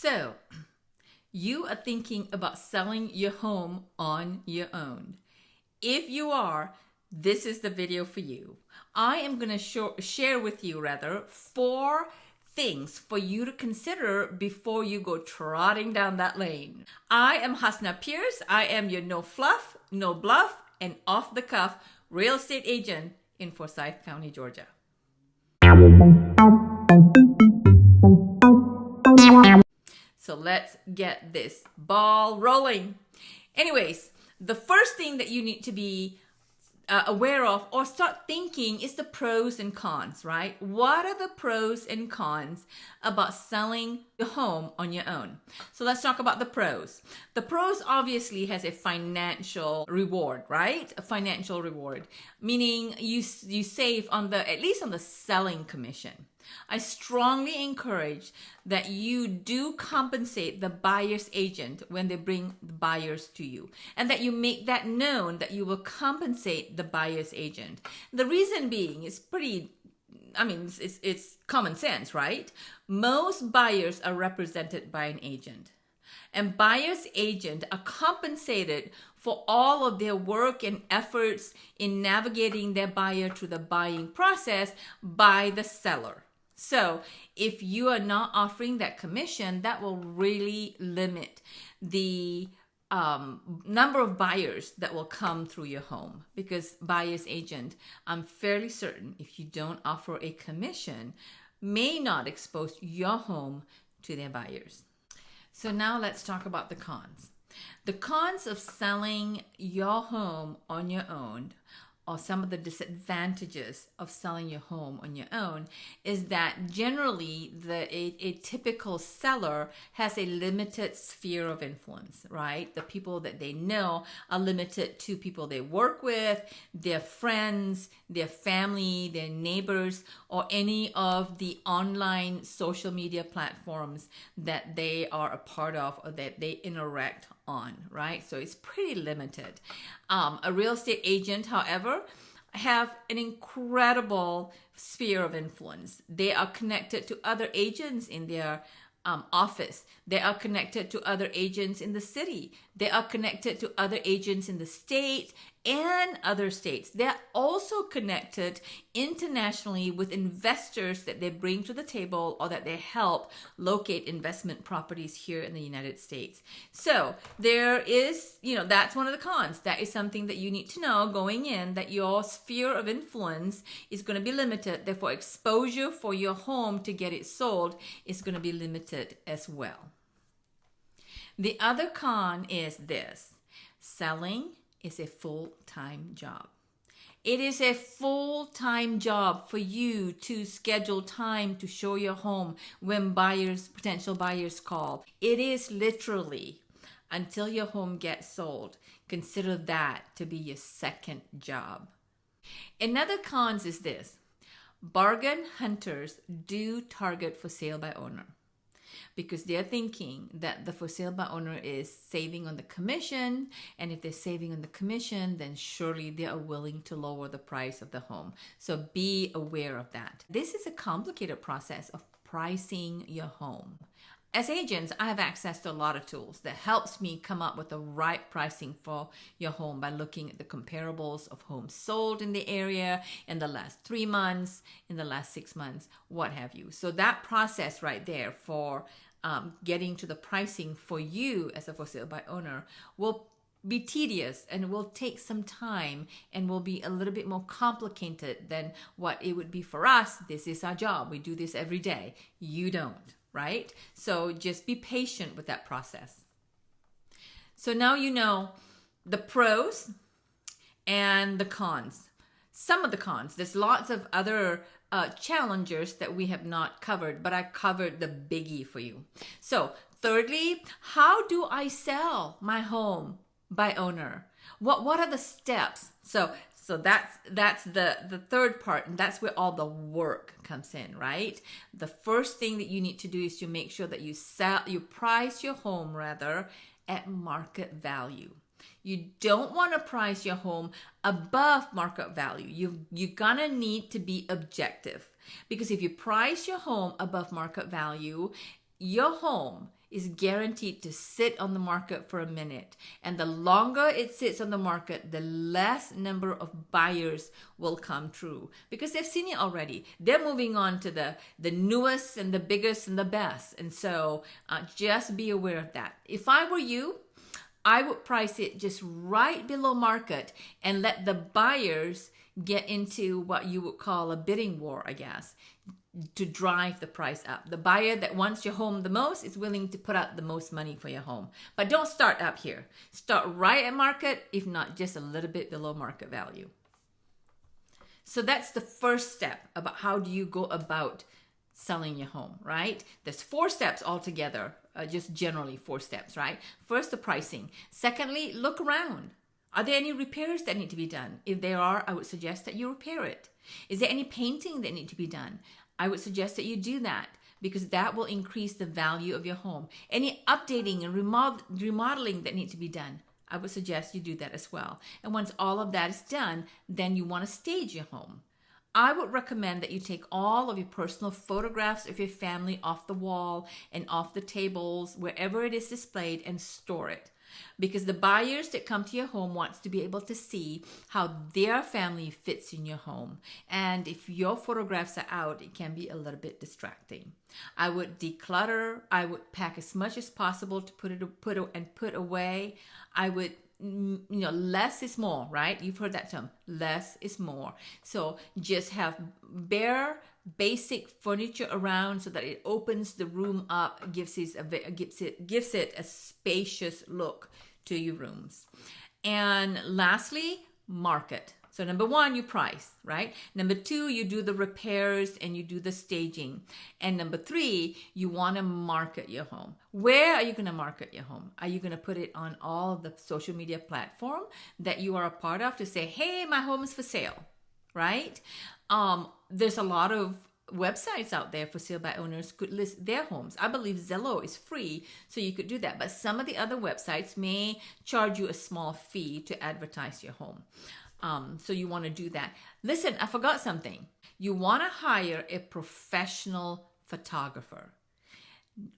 So, you are thinking about selling your home on your own. If you are, this is the video for you. I am going to share with you, 4 things for you to consider before you go trotting down that lane. I am Hasnah Pearce. I am your no fluff, no bluff, and off the cuff real estate agent in Forsyth County, Georgia. So let's get this ball rolling. Anyways, the first thing that you need to be aware of or start thinking is the pros and cons, right? What are the pros and cons about selling your home on your own? So let's talk about the pros. The pros obviously has a financial reward, right? A financial reward, meaning you save on at least on the selling commission. I strongly encourage that you do compensate the buyer's agent when they bring the buyers to you, and that you make that known that you will compensate the buyer's agent. The reason being is it's common sense, right? Most buyers are represented by an agent, and buyer's agent are compensated for all of their work and efforts in navigating their buyer through the buying process by the seller. So if you are not offering that commission, that will really limit the number of buyers that will come through your home, because buyer's agent, I'm fairly certain, if you don't offer a commission, may not expose your home to their buyers. So now let's talk about the cons. The cons of selling your home on your own, or some of the disadvantages of selling your home on your own, is that generally a typical seller has a limited sphere of influence, right? The people that they know are limited to people they work with, their friends, their family, their neighbors, or any of the online social media platforms that they are a part of or that they interact on, right? So it's pretty limited. A real estate agent, however, have an incredible sphere of influence. They are connected to other agents in their office. They are connected to other agents in the city. They are connected to other agents in the state and other states. They're also connected internationally with investors that they bring to the table or that they help locate investment properties here in the United States. So there is, that's one of the cons. That is something that you need to know going in, that your sphere of influence is going to be limited. Therefore, exposure for your home to get it sold is going to be limited as well. The other con is this: selling is a full-time job. It is a full-time job for you to schedule time to show your home when potential buyers call. It is literally, until your home gets sold, consider that to be your second job. Another cons is this: bargain hunters do target for sale by owner, because they're thinking that the for sale by owner is saving on the commission. And if they're saving on the commission, then surely they are willing to lower the price of the home. So be aware of that. This is a complicated process of pricing your home. As agents, I have access to a lot of tools that helps me come up with the right pricing for your home by looking at the comparables of homes sold in the area in the last 3 months, in the last 6 months, what have you. So that process right there for getting to the pricing for you as a for sale by owner will be tedious and will take some time and will be a little bit more complicated than what it would be for us. This is our job. We do this every day. You don't. Right? So just be patient with that process. So now you know the pros and the cons. Some of the cons. There's lots of other challengers that we have not covered, but I covered the biggie for you. So thirdly, how do I sell my home by owner? What are the steps? So that's the third part, and that's where all the work comes in, right? The first thing that you need to do is to make sure that you price your home at market value. You don't want to price your home above market value. You're gonna need to be objective, because if you price your home above market value, your home is guaranteed to sit on the market for a minute. And the longer it sits on the market, the less number of buyers will come through because they've seen it already. They're moving on to the newest and the biggest and the best. And so just be aware of that. If I were you, I would price it just right below market and let the buyers get into what you would call a bidding war, I guess, to drive the price up. The buyer that wants your home the most is willing to put out the most money for your home. But don't start up here. Start right at market, if not just a little bit below market value. So that's the first step about how do you go about selling your home, right? There's 4 steps altogether, just generally 4 steps, right? First, the pricing. Secondly, look around. Are there any repairs that need to be done? If there are, I would suggest that you repair it. Is there any painting that need to be done? I would suggest that you do that because that will increase the value of your home. Any updating and remodeling that need to be done, I would suggest you do that as well. And once all of that is done, then you want to stage your home. I would recommend that you take all of your personal photographs of your family off the wall and off the tables, wherever it is displayed, and store it. Because the buyers that come to your home wants to be able to see how their family fits in your home. And if your photographs are out, it can be a little bit distracting. I would declutter. I would pack as much as possible to put away. I would, less is more, right? You've heard that term. Less is more. So just have bare basic furniture around so that it opens the room up, gives it a spacious look to your rooms. And lastly, market. So number 1, you price, right? Number 2, you do the repairs and you do the staging. And number 3, you want to market your home. Where are you going to market your home? Are you going to put it on all the social media platform that you are a part of to say, hey, my home is for sale, right? There's a lot of websites out there for sale by owners could list their homes. I believe Zillow is free, so you could do that. But some of the other websites may charge you a small fee to advertise your home. So you want to do that. Listen, I forgot something. You want to hire a professional photographer.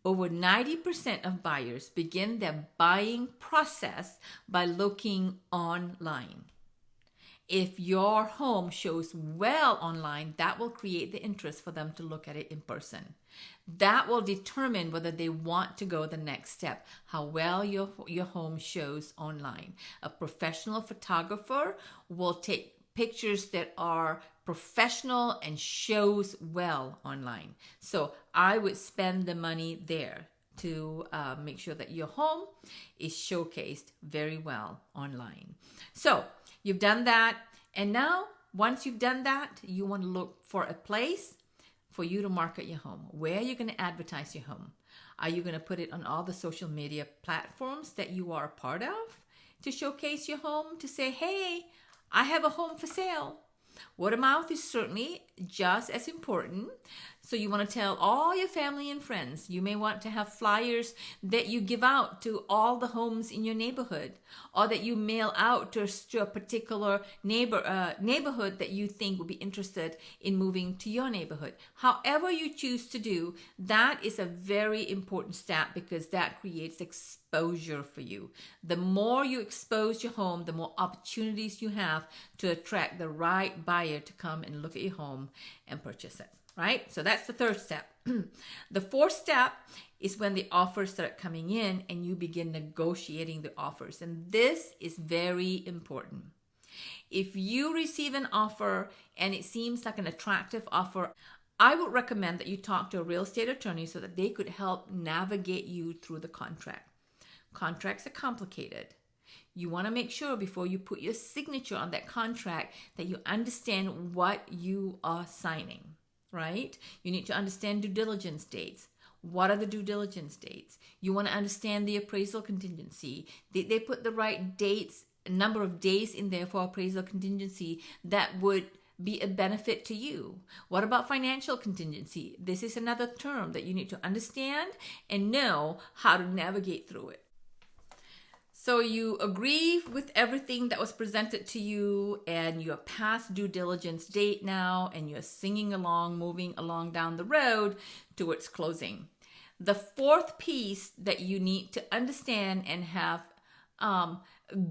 Over 90% of buyers begin their buying process by looking online. If your home shows well online, that will create the interest for them to look at it in person. That will determine whether they want to go the next step, how well your home shows online. A professional photographer will take pictures that are professional and shows well online. So I would spend the money there to make sure that your home is showcased very well online. So you've done that. And now, once you've done that, you want to look for a place for you to market your home. Where are you going to advertise your home? Are you going to put it on all the social media platforms that you are a part of to showcase your home, to say, hey, I have a home for sale? Word of mouth is certainly just as important. So you want to tell all your family and friends. You may want to have flyers that you give out to all the homes in your neighborhood, or that you mail out to a particular neighborhood that you think would be interested in moving to your neighborhood. However you choose to do, that is a very important step because that creates exposure for you. The more you expose your home, the more opportunities you have to attract the right buyer to come and look at your home and purchase it. Right? So that's the third step. The fourth step is when the offers start coming in and you begin negotiating the offers. And this is very important. If you receive an offer and it seems like an attractive offer, I would recommend that you talk to a real estate attorney so that they could help navigate you through the contract. Contracts are complicated. You want to make sure before you put your signature on that contract that you understand what you are signing. Right? You need to understand due diligence dates. What are the due diligence dates? You want to understand the appraisal contingency. They put the right dates, number of days in there for appraisal contingency that would be a benefit to you. What about financial contingency? This is another term that you need to understand and know how to navigate through it. So you agree with everything that was presented to you and you're past due diligence date now and you're singing along, moving along down the road towards closing. The fourth piece that you need to understand and have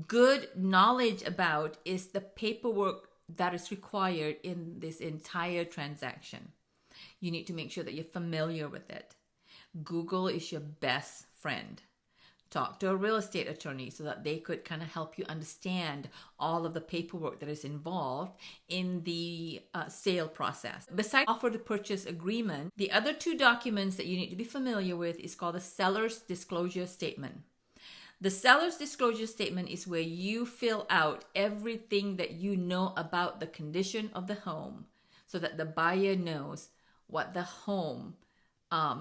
good knowledge about is the paperwork that is required in this entire transaction. You need to make sure that you're familiar with it. Google is your best friend. Talk to a real estate attorney so that they could kind of help you understand all of the paperwork that is involved in the sale process. Besides offer to purchase agreement, the other two documents that you need to be familiar with is called the seller's disclosure statement. The seller's disclosure statement is where you fill out everything that you know about the condition of the home so that the buyer knows what the home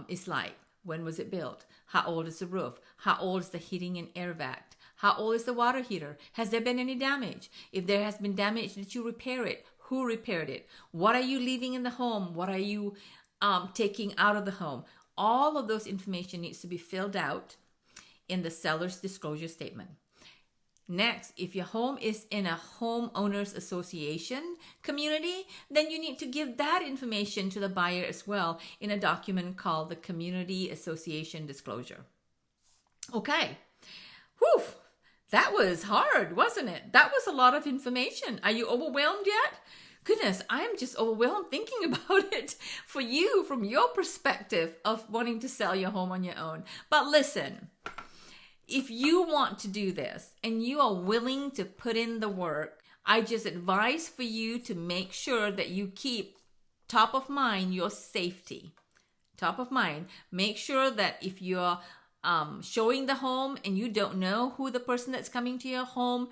is like. When was it built? How old is the roof? How old is the heating and air vac? How old is the water heater? Has there been any damage? If there has been damage, did you repair it? Who repaired it? What are you leaving in the home? What are you taking out of the home? All of those information needs to be filled out in the seller's disclosure statement. Next, if your home is in a homeowners association community, then you need to give that information to the buyer as well in a document called the community association disclosure. Okay. Whew. That was hard, wasn't it? That was a lot of information. Are you overwhelmed yet? Goodness, I am just overwhelmed thinking about it for you from your perspective of wanting to sell your home on your own. But listen, if you want to do this and you are willing to put in the work, I just advise for you to make sure that you keep top of mind your safety. Top of mind. Make sure that if you're showing the home and you don't know who the person that's coming to your home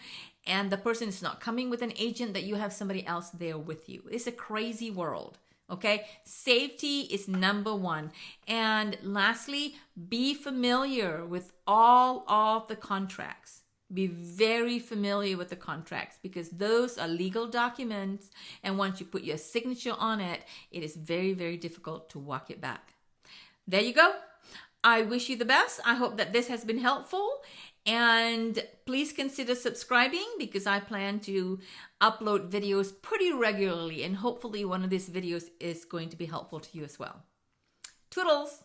and the person is not coming with an agent, that you have somebody else there with you. It's a crazy world. Okay, safety is number one. And lastly, be familiar with all of the contracts. Be very familiar with the contracts because those are legal documents. And once you put your signature on it, it is very, very difficult to walk it back. There you go. I wish you the best. I hope that this has been helpful. And please consider subscribing because I plan to upload videos pretty regularly and hopefully one of these videos is going to be helpful to you as well. Toodles!